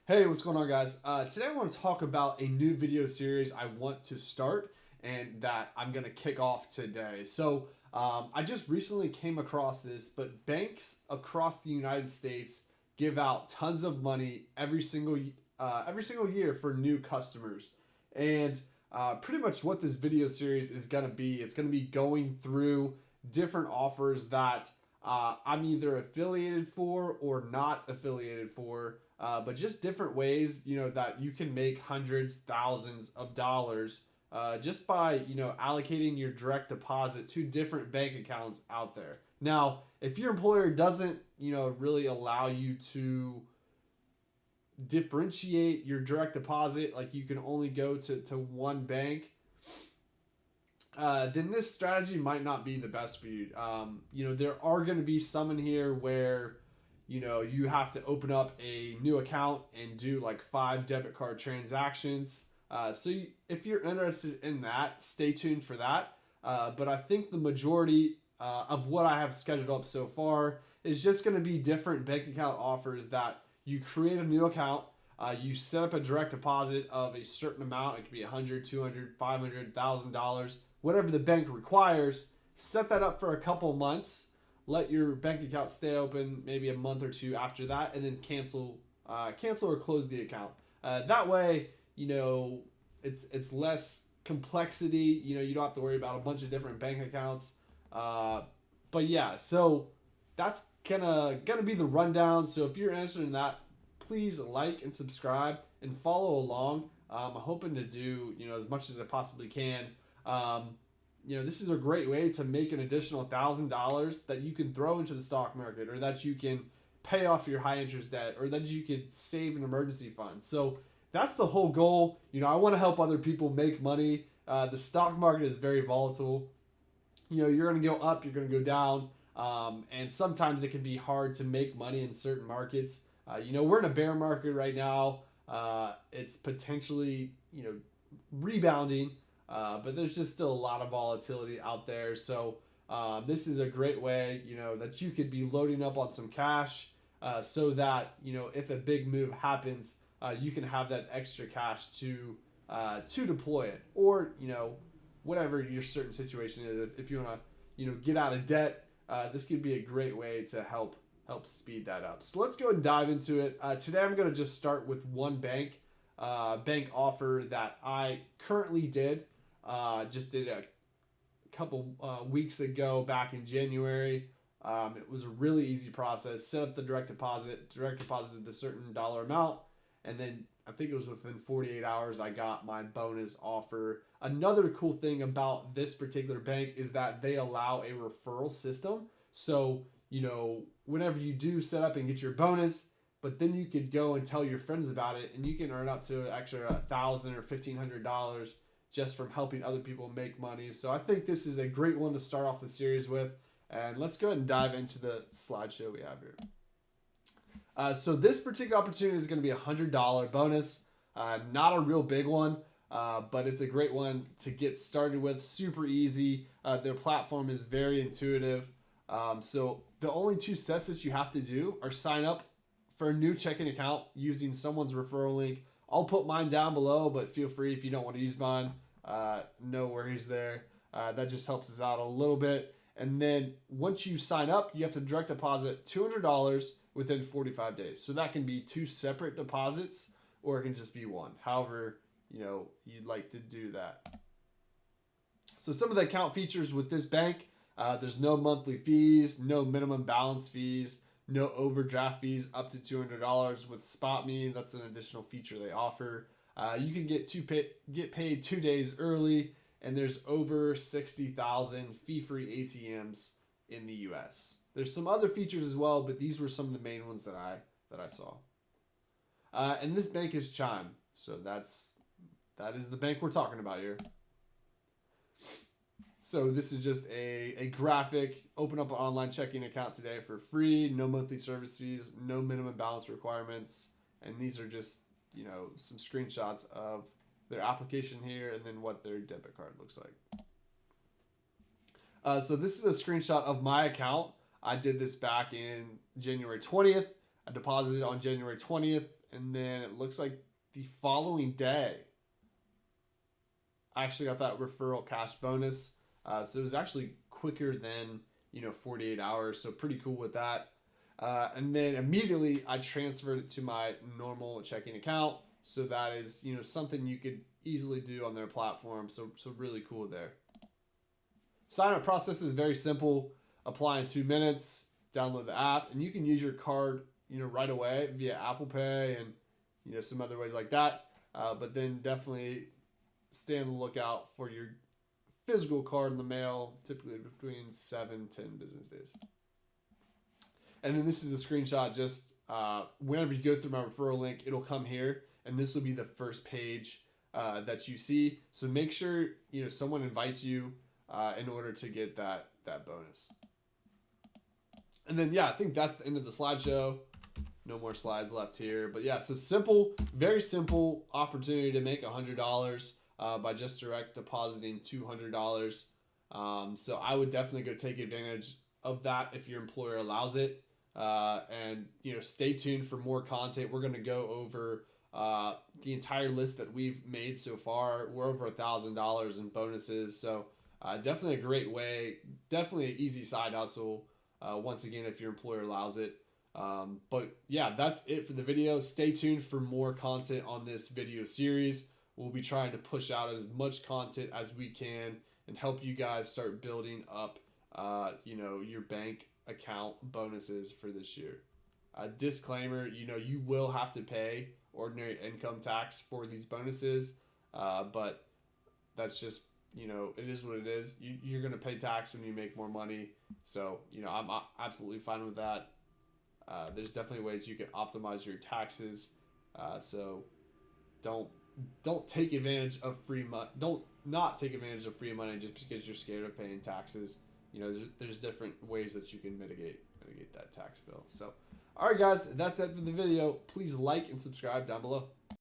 Hey, what's going on, guys? Today I want to talk about a new video series I want to start and that I'm going to kick off today. I just recently came across this, but banks across the United States give out tons of money every single year for new customers. And pretty much what this video series is going to be, it's going to be going through different offers that I'm either affiliated for or not affiliated for, but just different ways, that you can make hundreds, thousands of dollars just by, allocating your direct deposit to different bank accounts out there. Now, if your employer doesn't, really allow you to differentiate your direct deposit, like you can only go to one bank, then this strategy might not be the best for you. There are going to be some in here where, you have to open up a new account and do like 5 debit card transactions. If you're interested in that, stay tuned for that. But I think the majority of what I have scheduled up so far is just going to be different bank account offers that you create a new account. You set up a direct deposit of a certain amount. It could be $100, $200, $500, $1,000, whatever the bank requires. Set that up for a couple months. Let your bank account stay open maybe a month or two after that, and then cancel or close the account. That way, it's less complexity. You don't have to worry about a bunch of different bank accounts. But yeah, so that's gonna be the rundown. So if you're interested in that, please like and subscribe and follow along. I'm hoping to do as much as I possibly can. This is a great way to make an additional $1,000 that you can throw into the stock market, or that you can pay off your high interest debt, or that you could save an emergency fund. So that's the whole goal. I want to help other people make money. The stock market is very volatile. You're going to go up, you're going to go down, and sometimes it can be hard to make money in certain markets. We're in a bear market right now. It's potentially, rebounding. But there's just still a lot of volatility out there. So this is a great way, that you could be loading up on some cash so that, if a big move happens, you can have that extra cash to deploy it. Or, whatever your certain situation is. If you want to, get out of debt, this could be a great way to help speed that up. So let's go and dive into it. Today I'm going to just start with one bank offer that I currently did. Just did a couple weeks ago back in January. It was a really easy process. Set up the direct deposited the certain dollar amount, and then I think it was within 48 hours I got my bonus offer. Another cool thing about this particular bank is that they allow a referral system. So, whenever you do set up and get your bonus, but then you could go and tell your friends about it, and you can earn up to an extra $1,000 or $1,500 just from helping other people make money. So I think this is a great one to start off the series with. And let's go ahead and dive into the slideshow we have here. So this particular opportunity is going to be a $100 bonus. Not a real big one, but it's a great one to get started with. Super easy. Their platform is very intuitive. So the only 2 steps that you have to do are sign up for a new checking account using someone's referral link. I'll put mine down below, but feel free if you don't want to use mine. No worries there. That just helps us out a little bit. And then once you sign up, you have to direct deposit $200 within 45 days. So that can be 2 separate deposits, or it can just be one. However, you'd like to do that. So some of the account features with this bank, there's no monthly fees, no minimum balance fees, no overdraft fees up to $200 with SpotMe. That's an additional feature they offer. You can get paid 2 days early, and there's over 60,000 fee-free ATMs in the U.S. There's some other features as well, but these were some of the main ones that I saw. And this bank is Chime, so that is the bank we're talking about here. So this is just a graphic. Open up an online checking account today for free. No monthly service fees. No minimum balance requirements. And these are just, some screenshots of their application here and then what their debit card looks like. So this is a screenshot of my account. I did this back in January 20th. I deposited on January 20th, and then it looks like the following day, I actually got that referral cash bonus. So it was actually quicker than 48 hours. So pretty cool with that. And then immediately I transferred it to my normal checking account. So that is something you could easily do on their platform. So really cool there. Sign up process is very simple. Apply in 2 minutes. Download the app, and you can use your card right away via Apple Pay and some other ways like that. But then definitely stay on the lookout for your physical card in the mail, typically between 7-10 business days. And then this is a screenshot. Just whenever you go through my referral link, it'll come here, and this will be the first page that you see. So make sure someone invites you in order to get that bonus. And then I think that's the end of the slideshow. No more slides left here, but so simple, very simple opportunity to make $100 by just direct depositing $200. So I would definitely go take advantage of that if your employer allows it. And stay tuned for more content. We're going to go over the entire list that we've made so far. We're over $1,000 in bonuses. So definitely a great way, definitely an easy side hustle. Once again, if your employer allows it. But that's it for the video. Stay tuned for more content on this video series. We'll be trying to push out as much content as we can and help you guys start building up, your bank account bonuses for this year. Disclaimer, you will have to pay ordinary income tax for these bonuses, but that's just, it is what it is. You're going to pay tax when you make more money. So, I'm absolutely fine with that. There's definitely ways you can optimize your taxes. So don't take advantage of free money. Don't not take advantage of free money just because you're scared of paying taxes. There's different ways that you can mitigate that tax bill. So, all right, guys, that's it for the video. Please like and subscribe down below.